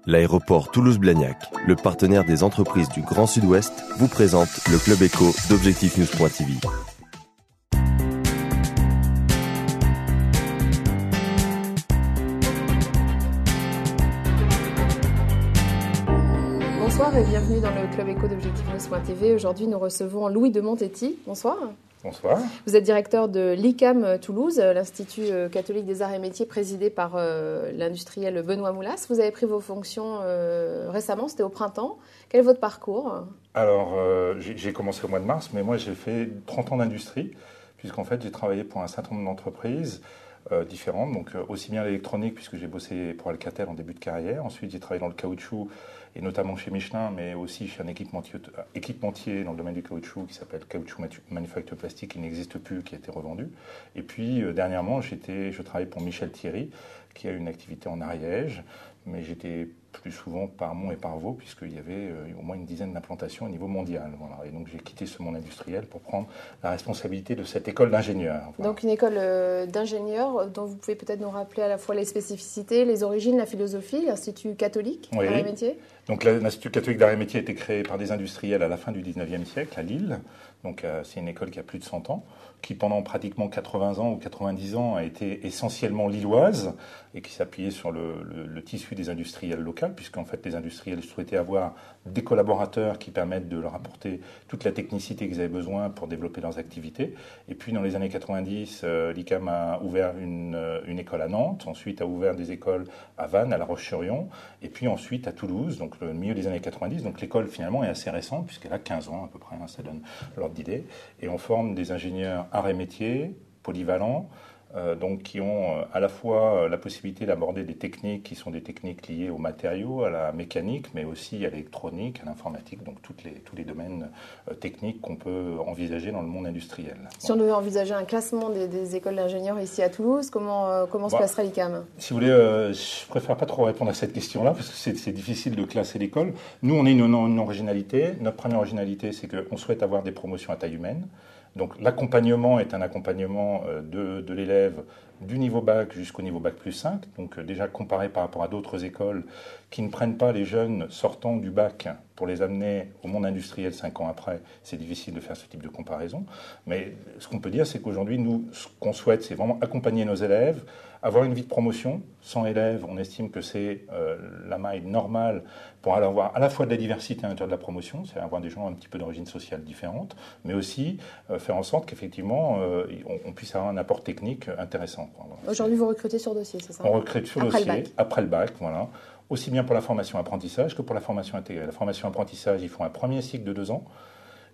L'aéroport Toulouse-Blagnac, le partenaire des entreprises du Grand Sud-Ouest, vous présente le Club Éco d'Objectif-News.tv. Bonsoir et bienvenue dans le Club Éco d'Objectif-News.tv. Aujourd'hui, nous recevons Louis de Montetti. Bonsoir. Bonsoir. Vous êtes directeur de l'ICAM Toulouse, l'Institut catholique des arts et métiers présidé par l'industriel Benoît Moulas. Vous avez pris vos fonctions récemment, c'était au printemps. Quel est votre parcours ? Alors, j'ai commencé au mois de mars, mais moi j'ai fait 30 ans d'industrie, puisqu'en fait j'ai travaillé pour un certain nombre d'entreprises différentes, donc aussi bien l'électronique, puisque j'ai bossé pour Alcatel en début de carrière. Ensuite, j'ai travaillé dans le caoutchouc, et notamment chez Michelin, mais aussi chez un équipementier dans le domaine du caoutchouc qui s'appelle Caoutchouc Manufacture Plastique, qui n'existe plus, qui a été revendu. Et puis, dernièrement, je travaillais pour Michel Thierry, qui a une activité en Ariège, mais j'étais plus souvent par Mont et par Vaux, puisqu'il y avait au moins une dizaine d'implantations au niveau mondial. Voilà. Et donc j'ai quitté ce monde industriel pour prendre la responsabilité de cette école d'ingénieurs. Voilà. Donc une école d'ingénieurs dont vous pouvez peut-être nous rappeler à la fois les spécificités, les origines, la philosophie, l'Institut catholique d'arts et métiers. Donc l'Institut catholique d'arts et métiers a été créé par des industriels à la fin du 19e siècle à Lille. Donc c'est une école qui a plus de 100 ans, qui pendant pratiquement 80 ans ou 90 ans a été essentiellement lilloise et qui s'appuyait sur le tissu des industriels locaux, puisqu'en fait les industriels souhaitaient avoir des collaborateurs qui permettent de leur apporter toute la technicité qu'ils avaient besoin pour développer leurs activités. Et puis dans les années 90, l'ICAM a ouvert une école à Nantes, ensuite a ouvert des écoles à Vannes, à La Roche-sur-Yon, et puis ensuite à Toulouse, donc le milieu des années 90. Donc l'école finalement est assez récente, puisqu'elle a 15 ans à peu près, ça donne l'ordre d'idée. Et on forme des ingénieurs arts et métiers, polyvalents, donc qui ont à la fois la possibilité d'aborder des techniques qui sont des techniques liées aux matériaux, à la mécanique, mais aussi à l'électronique, à l'informatique, donc tous les domaines techniques qu'on peut envisager dans le monde industriel. Si on devait envisager un classement des écoles d'ingénieurs ici à Toulouse, comment se placerait l'ICAM ? Si vous voulez, je préfère pas trop répondre à cette question-là, parce que c'est difficile de classer l'école. Nous, on a une originalité. Notre première originalité, c'est qu'on souhaite avoir des promotions à taille humaine. Donc l'accompagnement est un accompagnement de l'élève du niveau bac jusqu'au niveau bac plus 5, donc déjà comparé par rapport à d'autres écoles qui ne prennent pas les jeunes sortant du bac pour les amener au monde industriel 5 ans après, c'est difficile de faire ce type de comparaison. Mais ce qu'on peut dire, c'est qu'aujourd'hui, nous, ce qu'on souhaite, c'est vraiment accompagner nos élèves, avoir une vie de promotion. 100 élèves, on estime que c'est la maille normale pour avoir à la fois de la diversité à l'intérieur de la promotion, c'est avoir des gens un petit peu d'origine sociale différente, mais aussi faire en sorte qu'effectivement, on puisse avoir un apport technique intéressant. Voilà. Aujourd'hui, vous recrutez sur dossier, c'est ça ? On recrute sur dossier, après le bac, voilà. Aussi bien pour la formation apprentissage que pour la formation intégrée. La formation apprentissage, ils font un premier cycle de 2 ans.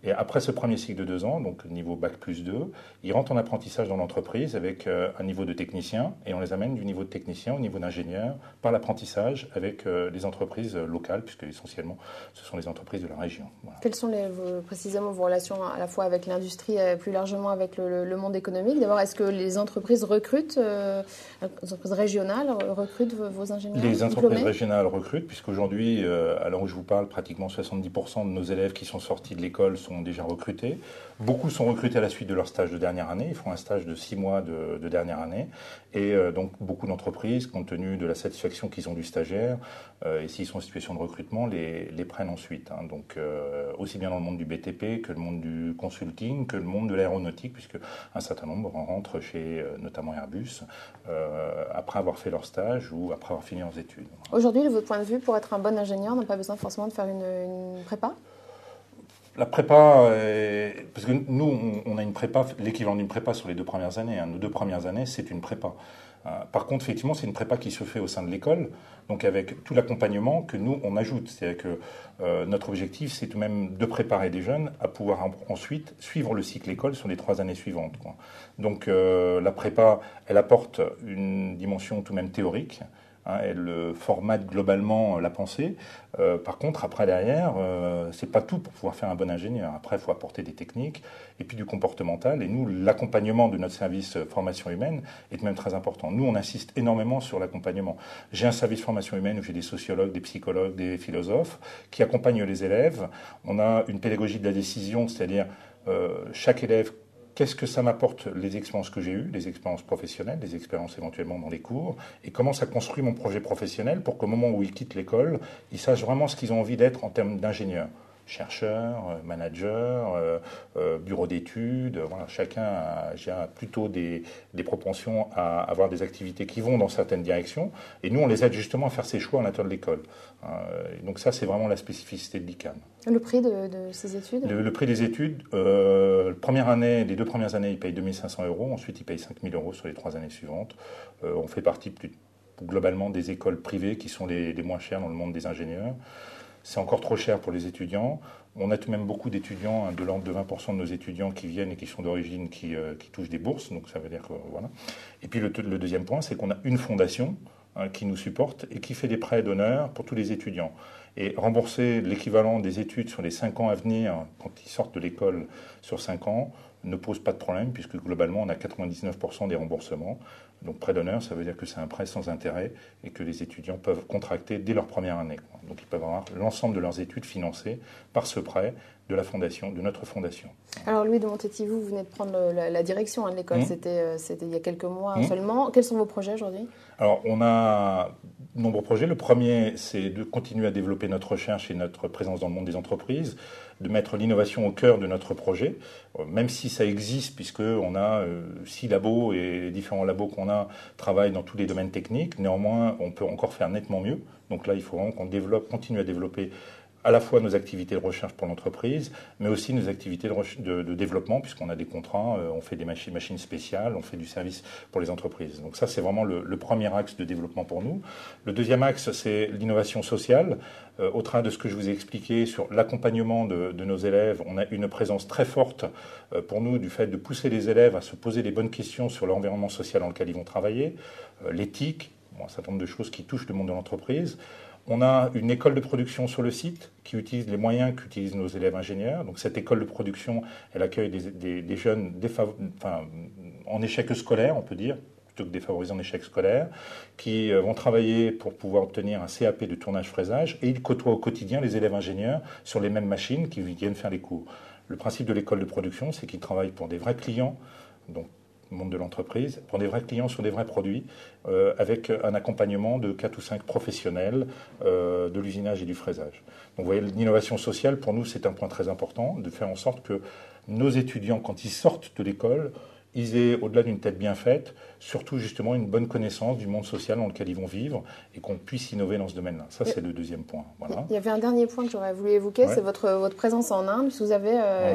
Et après ce premier cycle de 2 ans, donc niveau bac plus 2, ils rentrent en apprentissage dans l'entreprise avec un niveau de technicien et on les amène du niveau de technicien au niveau d'ingénieur par l'apprentissage avec les entreprises locales, puisque essentiellement ce sont les entreprises de la région. Voilà. Quelles sont précisément vos relations à la fois avec l'industrie et plus largement avec le monde économique ? D'abord, est-ce que les entreprises recrutent, les entreprises régionales recrutent vos ingénieurs ? Les entreprises régionales recrutent, puisqu'aujourd'hui, à l'heure où je vous parle, pratiquement 70% de nos élèves qui sont sortis de l'école sont déjà recrutés. Beaucoup sont recrutés à la suite de leur stage de dernière année. Ils font un stage de 6 mois de dernière année. Et donc, beaucoup d'entreprises, compte tenu de la satisfaction qu'ils ont du stagiaire, et s'ils sont en situation de recrutement, les prennent ensuite. Hein. Donc, aussi bien dans le monde du BTP que le monde du consulting, que le monde de l'aéronautique, puisque un certain nombre rentrent chez notamment Airbus après avoir fait leur stage ou après avoir fini leurs études. Aujourd'hui, de votre point de vue, pour être un bon ingénieur, on n'a pas besoin forcément de faire une prépa ? La prépa, parce que nous, on a une prépa, l'équivalent d'une prépa sur les 2 premières années. Hein. Nos 2 premières années, c'est une prépa. Par contre, effectivement, c'est une prépa qui se fait au sein de l'école, donc avec tout l'accompagnement que nous, on ajoute. C'est-à-dire que notre objectif, c'est tout de même de préparer des jeunes à pouvoir ensuite suivre le cycle école sur les 3 années suivantes, quoi. Donc la prépa, elle apporte une dimension tout de même théorique. Elle formate globalement la pensée. Par contre, après, derrière, c'est pas tout pour pouvoir faire un bon ingénieur. Après, il faut apporter des techniques et puis du comportemental. Et nous, l'accompagnement de notre service formation humaine est même très important. Nous, on insiste énormément sur l'accompagnement. J'ai un service formation humaine où j'ai des sociologues, des psychologues, des philosophes qui accompagnent les élèves. On a une pédagogie de la décision, c'est-à-dire chaque élève qu'est-ce que ça m'apporte les expériences que j'ai eues, les expériences professionnelles, les expériences éventuellement dans les cours, et comment ça construit mon projet professionnel pour qu'au moment où ils quittent l'école, ils sachent vraiment ce qu'ils ont envie d'être en termes d'ingénieurs. Chercheurs, managers, bureaux d'études, voilà, chacun a plutôt des propensions à avoir des activités qui vont dans certaines directions, et nous on les aide justement à faire ces choix à l'intérieur de l'école. Donc ça c'est vraiment la spécificité de l'ICAM. Le prix de ces études le prix des études, les 2 premières années ils payent 2 500 €, ensuite ils payent 5 000 € sur les 3 années suivantes. On fait partie globalement des écoles privées qui sont les moins chères dans le monde des ingénieurs. C'est encore trop cher pour les étudiants. On a tout de même beaucoup d'étudiants, de l'ordre de 20% de nos étudiants qui viennent et qui sont d'origine, qui touchent des bourses. Donc ça veut dire que voilà. Et puis le deuxième point, c'est qu'on a une fondation qui nous supporte et qui fait des prêts d'honneur pour tous les étudiants. Et rembourser l'équivalent des études sur les 5 ans à venir, quand ils sortent de l'école sur 5 ans, ne pose pas de problème, puisque globalement, on a 99% des remboursements. Donc prêt d'honneur, ça veut dire que c'est un prêt sans intérêt et que les étudiants peuvent contracter dès leur première année. Donc ils peuvent avoir l'ensemble de leurs études financées par ce prêt de la fondation, de notre fondation. Alors Louis de Montetti, vous venez de prendre la direction de l'école, c'était il y a quelques mois seulement. Quels sont vos projets aujourd'hui? Alors on a de nombreux projets. Le premier, c'est de continuer à développer notre recherche et notre présence dans le monde des entreprises, de mettre l'innovation au cœur de notre projet, même si ça existe, puisqu'on a 6 labos et les différents labos qu'on a travaillent dans tous les domaines techniques. Néanmoins, on peut encore faire nettement mieux. Donc là, il faut vraiment qu'on continue à développer à la fois nos activités de recherche pour l'entreprise, mais aussi nos activités de développement, puisqu'on a des contrats, on fait des machines spéciales, on fait du service pour les entreprises. Donc ça, c'est vraiment le premier axe de développement pour nous. Le deuxième axe, c'est l'innovation sociale. Au travers de ce que je vous ai expliqué sur l'accompagnement de nos élèves, on a une présence très forte pour nous du fait de pousser les élèves à se poser les bonnes questions sur l'environnement social dans lequel ils vont travailler, l'éthique, un certain nombre de choses qui touchent le monde de l'entreprise. On a une école de production sur le site qui utilise les moyens qu'utilisent nos élèves ingénieurs. Donc cette école de production, elle accueille des jeunes en échec scolaire, on peut dire, plutôt que défavorisés en échec scolaire, qui vont travailler pour pouvoir obtenir un CAP de tournage-fraisage, et ils côtoient au quotidien les élèves ingénieurs sur les mêmes machines qui viennent faire les cours. Le principe de l'école de production, c'est qu'ils travaillent pour des vrais clients, donc monde de l'entreprise, pour des vrais clients sur des vrais produits, avec un accompagnement de 4 ou 5 professionnels de l'usinage et du fraisage. Donc vous voyez, l'innovation sociale, pour nous, c'est un point très important, de faire en sorte que nos étudiants, quand ils sortent de l'école, ils aient, au-delà d'une tête bien faite, surtout justement une bonne connaissance du monde social dans lequel ils vont vivre et qu'on puisse innover dans ce domaine-là. Ça, c'est le deuxième point. Voilà. Il y avait un dernier point que j'aurais voulu évoquer, c'est votre présence en Inde. Vous avez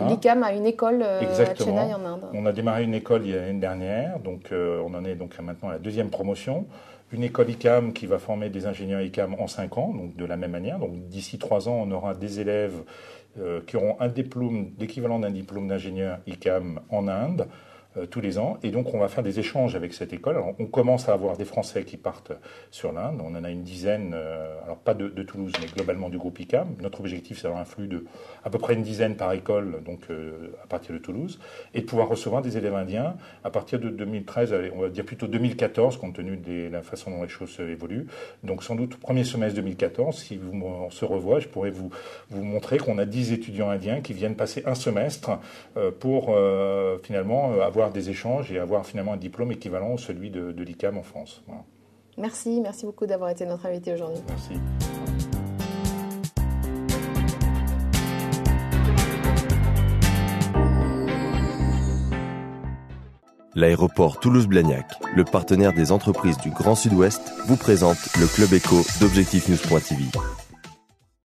l'ICAM à une école à Chennai en Inde. On a démarré une école il y a l'année dernière, donc on en est donc maintenant à la 2e promotion. Une école ICAM qui va former des ingénieurs ICAM en 5 ans, donc de la même manière. Donc d'ici 3 ans, on aura des élèves qui auront un diplôme, l'équivalent d'un diplôme d'ingénieur ICAM en Inde, tous les ans, et donc on va faire des échanges avec cette école. Alors, on commence à avoir des Français qui partent sur l'Inde, on en a une dizaine, alors pas de Toulouse, mais globalement du groupe ICAM. Notre objectif, c'est d'avoir un flux de à peu près une dizaine par école, donc à partir de Toulouse, et de pouvoir recevoir des élèves indiens à partir de 2013, on va dire plutôt 2014, compte tenu de la façon dont les choses évoluent. Donc sans doute premier semestre 2014, si on se revoit, je pourrais vous montrer qu'on a 10 étudiants indiens qui viennent passer un semestre pour finalement avoir des échanges et avoir finalement un diplôme équivalent à celui de l'ICAM en France. Voilà. Merci beaucoup d'avoir été notre invité aujourd'hui. Merci. L'aéroport Toulouse-Blagnac, le partenaire des entreprises du Grand Sud-Ouest, vous présente le Club Éco d'Objectif News.tv.